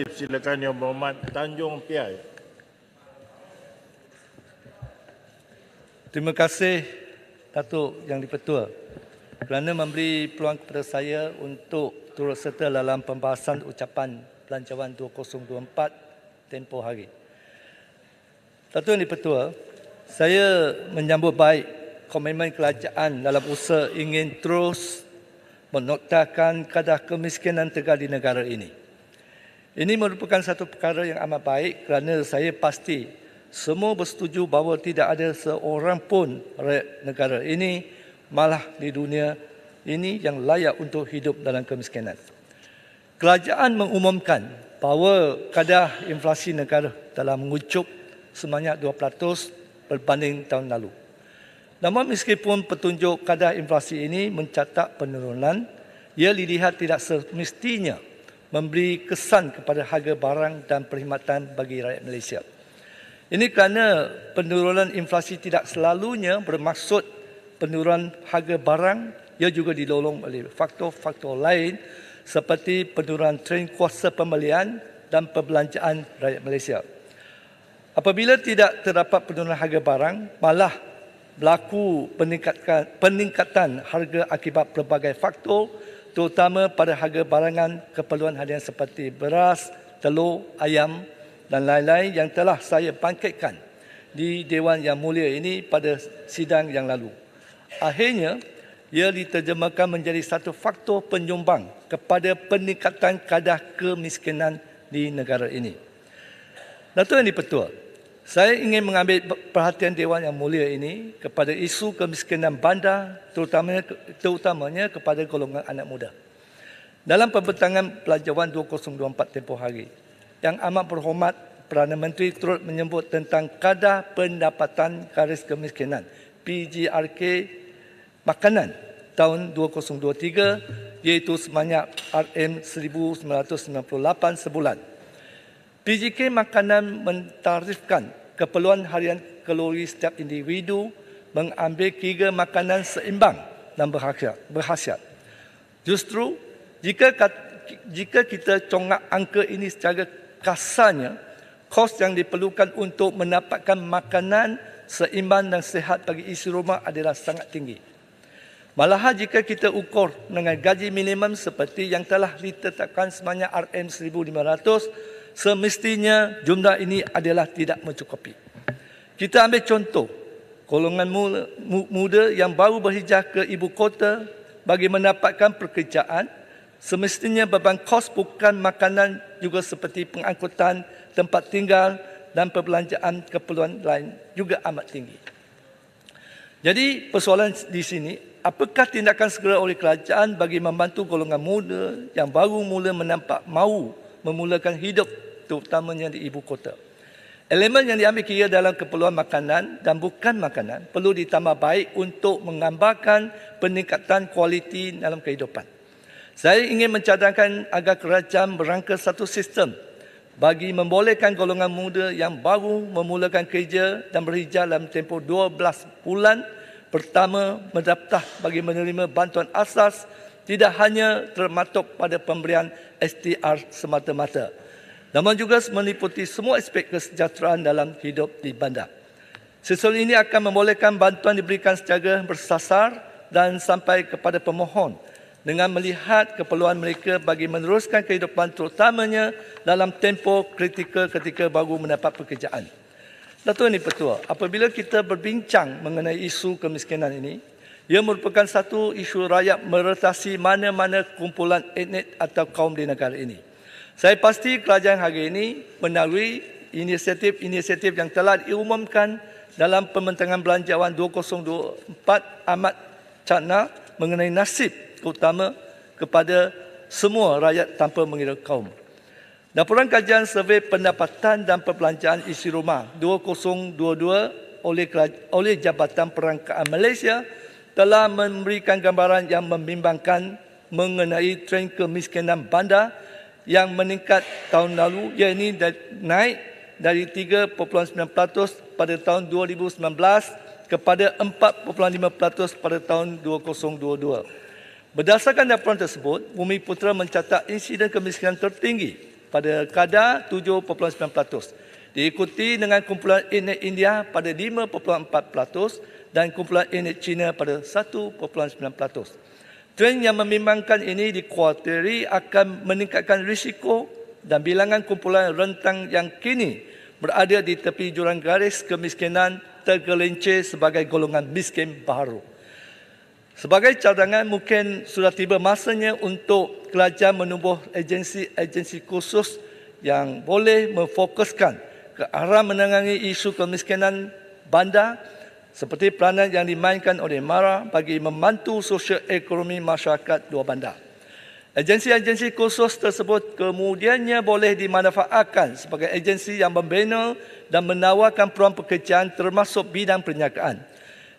Silakan Yang Berhormat Tanjung Piai. Terima kasih Datuk Yang di-Pertua kerana memberi peluang kepada saya untuk turut serta dalam pembahasan ucapan Belanjawan 2024 tempoh hari. Datuk Yang di-Pertua, saya menyambut baik komitmen kerajaan dalam usaha ingin terus menoktarkan kadar kemiskinan tegar di negara ini. Ini merupakan satu perkara yang amat baik kerana saya pasti semua bersetuju bahawa tidak ada seorang pun rakyat negara ini, malah di dunia ini, yang layak untuk hidup dalam kemiskinan. Kerajaan mengumumkan bahawa kadar inflasi negara telah mengucup sebanyak 2% berbanding tahun lalu. Namun meskipun petunjuk kadar inflasi ini mencatat penurunan, ia dilihat tidak semestinya memberi kesan kepada harga barang dan perkhidmatan bagi rakyat Malaysia. Ini kerana penurunan inflasi tidak selalunya bermaksud penurunan harga barang, ia juga didorong oleh faktor-faktor lain seperti penurunan trend kuasa pembelian dan perbelanjaan rakyat Malaysia. Apabila tidak terdapat penurunan harga barang, malah berlaku peningkatan harga akibat pelbagai faktor, terutama pada harga barangan keperluan harian seperti beras, telur, ayam dan lain-lain yang telah saya bangkitkan di Dewan Yang Mulia ini pada sidang yang lalu. Akhirnya, ia diterjemahkan menjadi satu faktor penyumbang kepada peningkatan kadar kemiskinan di negara ini. Datuk Yang di-Pertua, saya ingin mengambil perhatian Dewan Yang Mulia ini kepada isu kemiskinan bandar, terutamanya kepada golongan anak muda. Dalam pembentangan Belanjawan 2024 tempoh hari, Yang Amat Berhormat Perdana Menteri turut menyebut tentang kadar pendapatan garis kemiskinan PGRK makanan tahun 2023 iaitu sebanyak RM1,998 sebulan. PGK makanan mentarifkan keperluan harian kalori setiap individu mengambil kira makanan seimbang dan berkhasiat. Justru, jika kita congak angka ini secara kasarnya, kos yang diperlukan untuk mendapatkan makanan seimbang dan sihat bagi isi rumah adalah sangat tinggi. Malahan jika kita ukur dengan gaji minimum seperti yang telah ditetapkan sebanyak RM1,500, semestinya jumlah ini adalah tidak mencukupi. Kita ambil contoh, golongan muda yang baru berhijrah ke ibu kota bagi mendapatkan pekerjaan, semestinya beban kos bukan makanan juga seperti pengangkutan, tempat tinggal dan perbelanjaan keperluan lain juga amat tinggi. Jadi persoalan di sini, apakah tindakan segera oleh kerajaan bagi membantu golongan muda yang baru mula menampak mahu memulakan hidup terutamanya di ibu kota? Elemen yang diambil kira dalam keperluan makanan dan bukan makanan perlu ditambah baik untuk menggambarkan peningkatan kualiti dalam kehidupan. Saya ingin mencadangkan agar kerajaan berangka satu sistem bagi membolehkan golongan muda yang baru memulakan kerja dan berhijrah dalam tempoh 12 bulan pertama mendaftar bagi menerima bantuan asas, tidak hanya termaktub pada pemberian STR semata-mata, namun juga meliputi semua aspek kesejahteraan dalam hidup di bandar. Sistem ini akan membolehkan bantuan diberikan secara bersasar dan sampai kepada pemohon dengan melihat keperluan mereka bagi meneruskan kehidupan, terutamanya dalam tempoh kritikal ketika baru mendapat pekerjaan. Datuk Yang di-Pertua, apabila kita berbincang mengenai isu kemiskinan ini, ia merupakan satu isu rakyat meretasi mana-mana kumpulan etnik atau kaum di negara ini. Saya pasti kerajaan hari ini melalui inisiatif-inisiatif yang telah diumumkan dalam pembentangan Belanjawan 2024 amat cakna mengenai nasib terutama kepada semua rakyat tanpa mengira kaum. Laporan kajian survei pendapatan dan perbelanjaan isi rumah 2022 oleh Jabatan Perangkaan Malaysia telah memberikan gambaran yang membimbangkan mengenai trend kemiskinan bandar yang meningkat tahun lalu, iaitu naik dari 3.9% pada tahun 2019 kepada 4.5% pada tahun 2022. Berdasarkan laporan tersebut, Bumi Putera mencatat insiden kemiskinan tertinggi pada kadar 7.9%. Diikuti dengan kumpulan etnik India pada 5.4% dan kumpulan etnik Cina pada 1.9%. Trend yang membimbangkan ini dikuatiri akan meningkatkan risiko dan bilangan kumpulan rentang yang kini berada di tepi jurang garis kemiskinan tergelincir sebagai golongan miskin baru. Sebagai cadangan, mungkin sudah tiba masanya untuk kerajaan menubuh agensi khusus yang boleh memfokuskan ke arah menangani isu kemiskinan bandar seperti peranan yang dimainkan oleh MARA bagi membantu sosial ekonomi masyarakat dua bandar. Agensi-agensi khusus tersebut kemudiannya boleh dimanfaatkan sebagai agensi yang membina dan menawarkan peluang pekerjaan termasuk bidang perniagaan.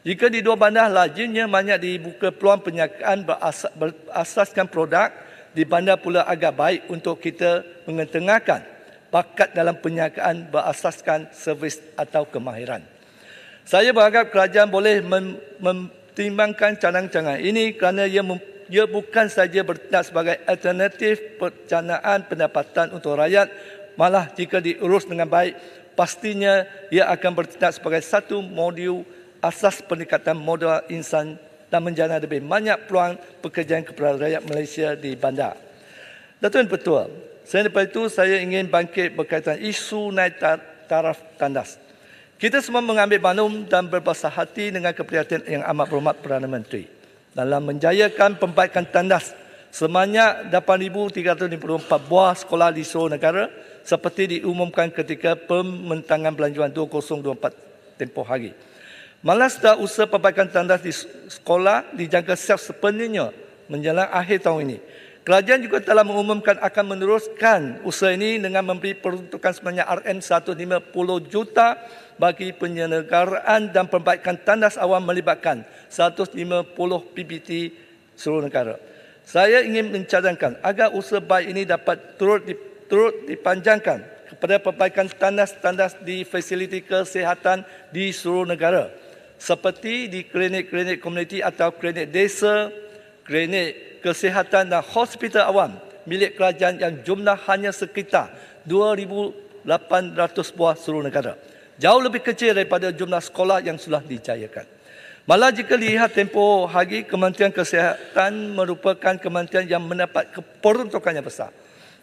Jika di dua bandar lazimnya banyak dibuka peluang perniagaan berasaskan produk, di bandar pula agak baik untuk kita mengetengahkan bakat dalam perniagaan berasaskan servis atau kemahiran. Saya berharap kerajaan boleh mempertimbangkan cadang-cadang ini kerana ia bukan saja bertindak sebagai alternatif perencanaan pendapatan untuk rakyat, malah jika diurus dengan baik, pastinya ia akan bertindak sebagai satu modul asas peningkatan modal insan dan menjana lebih banyak peluang pekerjaan kepada rakyat Malaysia di bandar. Dato' Yang Pertua, selain daripada itu saya ingin bangkit berkaitan isu naik taraf tandas. Kita semua mengambil maklum dan berbasah hati dengan keprihatinan yang amat berhormat Perdana Menteri dalam menjayakan pembaikan tandas sebanyak 8,354 buah sekolah di seluruh negara seperti diumumkan ketika pembentangan belanjawan 2024 tempoh hari. Malah setelah usaha perbaikan tandas di sekolah dijangka siap sepenuhnya menjelang akhir tahun ini. Kerajaan juga telah mengumumkan akan meneruskan usaha ini dengan memberi peruntukan sebanyak RM150 juta bagi penyelenggaraan dan perbaikan tandas awam melibatkan 150 PBT seluruh negara. Saya ingin mencadangkan agar usaha baik ini dapat turut dipanjangkan kepada perbaikan tandas-tandas di fasiliti kesihatan di seluruh negara seperti di klinik-klinik komuniti atau klinik desa, klinik kesihatan dan hospital awam milik kerajaan yang jumlah hanya sekitar 2,800 buah seluruh negara. Jauh lebih kecil daripada jumlah sekolah yang sudah dijayakan. Malah jika lihat tempoh hari, Kementerian Kesihatan merupakan kementerian yang mendapat peruntukan yang besar.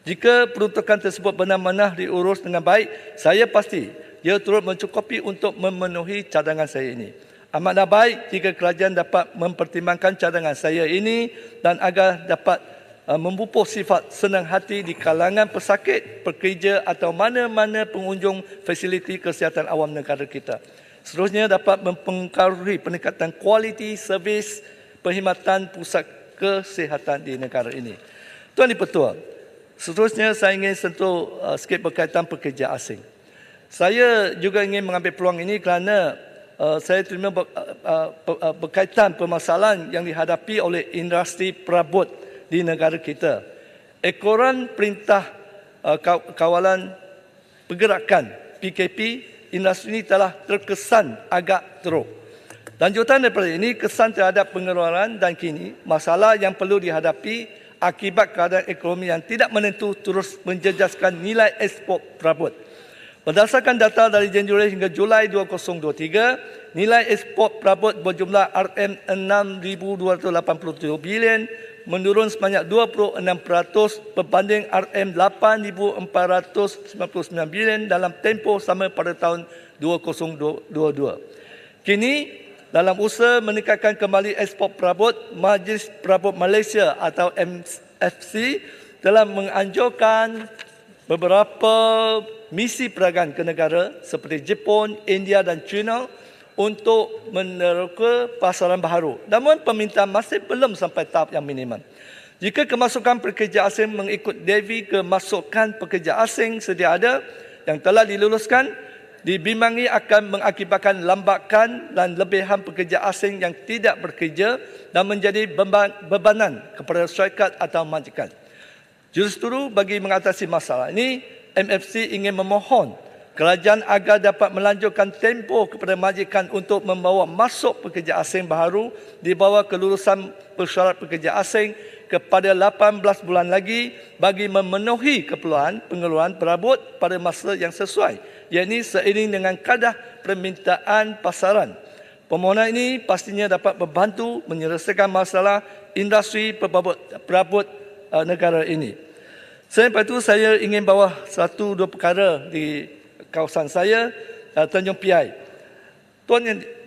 Jika peruntukan tersebut benar-benar diurus dengan baik, saya pasti ia turut mencukupi untuk memenuhi cadangan saya ini. Amatlah baik jika kerajaan dapat mempertimbangkan cadangan saya ini dan agar dapat memupuk sifat senang hati di kalangan pesakit, pekerja atau mana-mana pengunjung fasiliti kesihatan awam negara kita. Seterusnya dapat mempengaruhi peningkatan kualiti servis perkhidmatan pusat kesihatan di negara ini. Tuan Di-Pertua, seterusnya saya ingin sentuh sikit berkaitan pekerja asing. Saya juga ingin mengambil peluang ini kerana saya terima berkaitan permasalahan yang dihadapi oleh industri perabot di negara kita. Ekoran Perintah Kawalan Pergerakan PKP, industri ini telah terkesan agak teruk. Lanjutan daripada ini, kesan terhadap pengeluaran dan kini masalah yang perlu dihadapi akibat keadaan ekonomi yang tidak menentu terus menjejaskan nilai ekspor perabot. Berdasarkan data dari Januari hingga Julai 2023, nilai ekspor perabot berjumlah RM6,287 bilion menurun sebanyak 26% berbanding RM8,499 bilion dalam tempoh sama pada tahun 2022. Kini, dalam usaha meningkatkan kembali ekspor perabot, Majlis Perabot Malaysia atau MFC telah menganjurkan beberapa misi perdagangan ke negara seperti Jepun, India dan China untuk meneroka pasaran baharu. Namun permintaan masih belum sampai tahap yang minimum. Jika kemasukan pekerja asing mengikut Devi kemasukan pekerja asing sedia ada yang telah diluluskan, dibimbangi akan mengakibatkan lambakan dan lebihan pekerja asing yang tidak bekerja dan menjadi bebanan kepada syarikat atau majikan. Justru bagi mengatasi masalah ini, MFC ingin memohon kerajaan agar dapat melanjutkan tempoh kepada majikan untuk membawa masuk pekerja asing baharu di bawah kelulusan persyarat pekerja asing kepada 18 bulan lagi bagi memenuhi keperluan pengeluaran perabot pada masa yang sesuai, iaitu seiring dengan kadar permintaan pasaran. Permohonan ini pastinya dapat membantu menyelesaikan masalah industri perabot negara ini. Selain itu, saya ingin bawa satu dua perkara di kawasan saya, Tanjung Piai. Tuan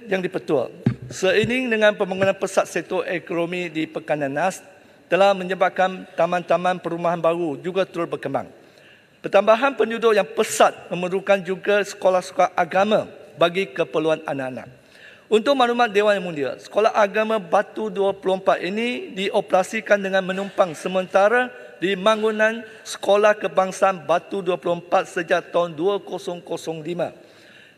yang dipertua, seiring dengan pembangunan pesat sektor ekonomi di Pekanan Nas telah menyebabkan taman-taman perumahan baru juga terus berkembang. Pertambahan penduduk yang pesat memerlukan juga sekolah-sekolah agama bagi keperluan anak-anak. Untuk maklumat Dewan Yang Mulia, Sekolah Agama Batu 24 ini dioperasikan dengan menumpang sementara di bangunan Sekolah Kebangsaan Batu 24 sejak tahun 2005.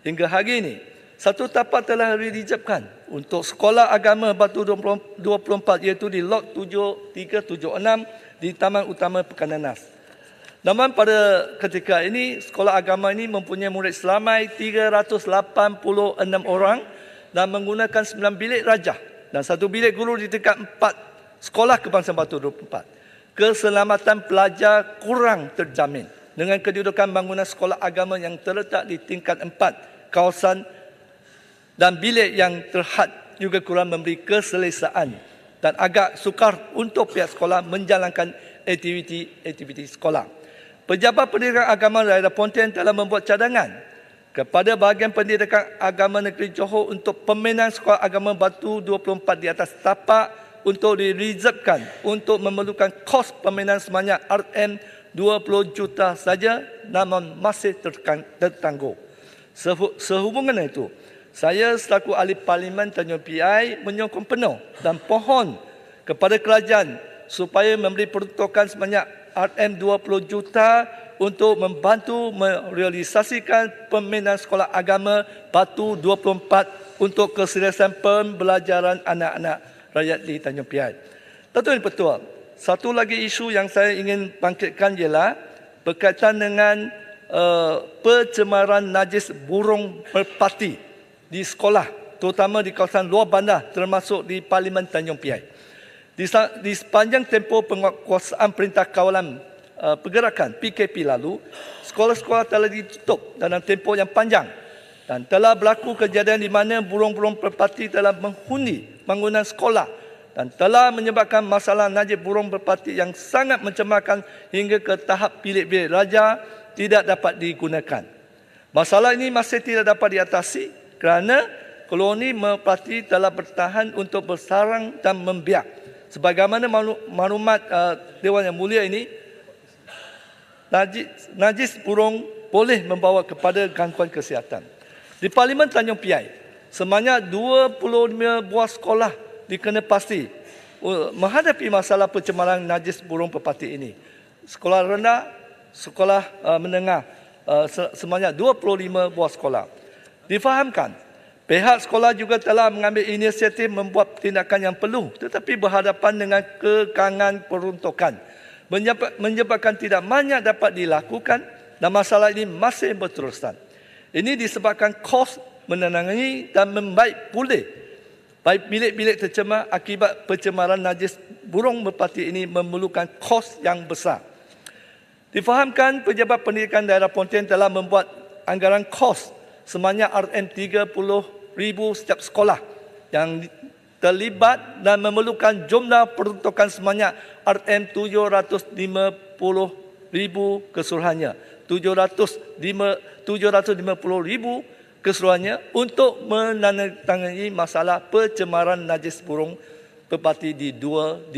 Hingga hari ini, satu tapak telah dirijabkan untuk Sekolah Agama Batu 24 iaitu di Lot 7376 di Taman Utama Pekanan Nas. Namun pada ketika ini, Sekolah Agama ini mempunyai murid selamai 386 orang dan menggunakan 9 bilik rajah dan 1 bilik guru di tingkat 4 Sekolah Kebangsaan Batu 24. Keselamatan pelajar kurang terjamin dengan kedudukan bangunan sekolah agama yang terletak di tingkat 4 kawasan dan bilik yang terhad juga kurang memberi keselesaan dan agak sukar untuk pihak sekolah menjalankan aktiviti sekolah. Pejabat pendidikan agama daerah Pontian telah membuat cadangan kepada bahagian pendidikan agama negeri Johor untuk pemindahan sekolah agama Batu 24 di atas tapak untuk direservkan untuk memerlukan kos pemindahan sebanyak RM20 juta saja, namun masih tertangguh. Sehubungan itu, saya selaku ahli Parlimen Tanjung Piai menyokong penuh dan pohon kepada kerajaan supaya memberi peruntukan sebanyak RM20 juta untuk membantu merealisasikan pemindahan sekolah agama Batu 24 untuk keselesaan pembelajaran anak-anak rakyat di Tanjung Piai. Tuan-tuan dan Pertua, satu lagi isu yang saya ingin bangkitkan ialah berkaitan dengan pencemaran najis burung merpati di sekolah, terutama di kawasan luar bandar termasuk di Parlimen Tanjung Piai. Di sepanjang tempoh penguasaan Perintah Kawalan Pergerakan PKP lalu, sekolah-sekolah telah ditutup dalam tempoh yang panjang dan telah berlaku kejadian di mana burung-burung merpati telah menghuni bangunan sekolah dan telah menyebabkan masalah najis burung merpati yang sangat mencemarkan hingga ke tahap bilik-bilik raja tidak dapat digunakan. Masalah ini masih tidak dapat diatasi kerana koloni merpati telah bertahan untuk bersarang dan membiak. Sebagaimana maklumat Dewan Yang Mulia ini, najis burung boleh membawa kepada gangguan kesihatan. Di Parlimen Tanjung Piai, sebanyak 25 buah sekolah dikena pasti menghadapi masalah pencemaran najis burung merpati ini. Sekolah rendah, sekolah menengah, sebanyak 25 buah sekolah. Difahamkan, pihak sekolah juga telah mengambil inisiatif membuat tindakan yang perlu tetapi berhadapan dengan kekangan peruntukan menyebabkan tidak banyak dapat dilakukan dan masalah ini masih berterusan. Ini disebabkan kos menenangi dan membaik pulih baik bilik-bilik tercemar akibat pencemaran najis burung merpati ini memerlukan kos yang besar. Difahamkan pejabat pendidikan daerah Pontian telah membuat anggaran kos sebanyak RM30,000 setiap sekolah yang terlibat dan memerlukan jumlah peruntukan sebanyak RM750,000 keseluruhannya. 750,000 keseluruhannya untuk menandatangani masalah pencemaran najis burung merpati di 25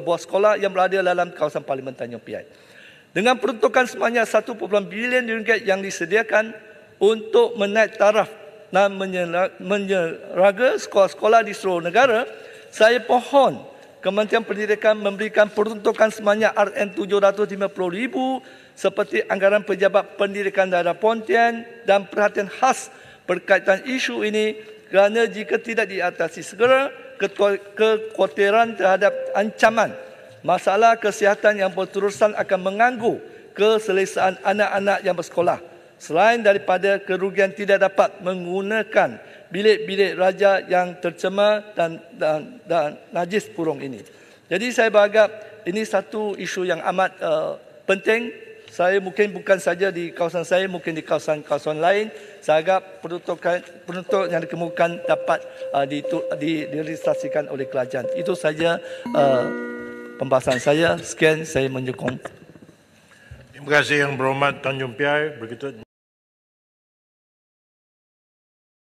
buah sekolah yang berada dalam kawasan Parlimen Tanjung Piai. Dengan peruntukan sebanyak 1 bilion ringgit yang disediakan untuk menaik taraf dan menyeraga sekolah-sekolah di seluruh negara, saya pohon Kementerian Pendidikan memberikan peruntukan sebanyak RM750,000 seperti anggaran pejabat pendidikan daerah Pontian dan perhatian khas berkaitan isu ini kerana jika tidak diatasi segera, kekhawatiran terhadap ancaman masalah kesihatan yang berterusan akan mengganggu keselesaan anak-anak yang bersekolah Selain daripada kerugian tidak dapat menggunakan bilik-bilik raja yang tercemar dan najis burung ini. Jadi saya beranggap ini satu isu yang amat penting. Saya mungkin bukan saja di kawasan saya, mungkin di kawasan-kawasan lain. Saya anggap penuntut yang dikemukakan dapat direalisasikan oleh kerajaan. Itu saja pembahasan saya. Sekian, saya menyokong. Terima kasih Yang Berhormat Tanjung Piai. Berikut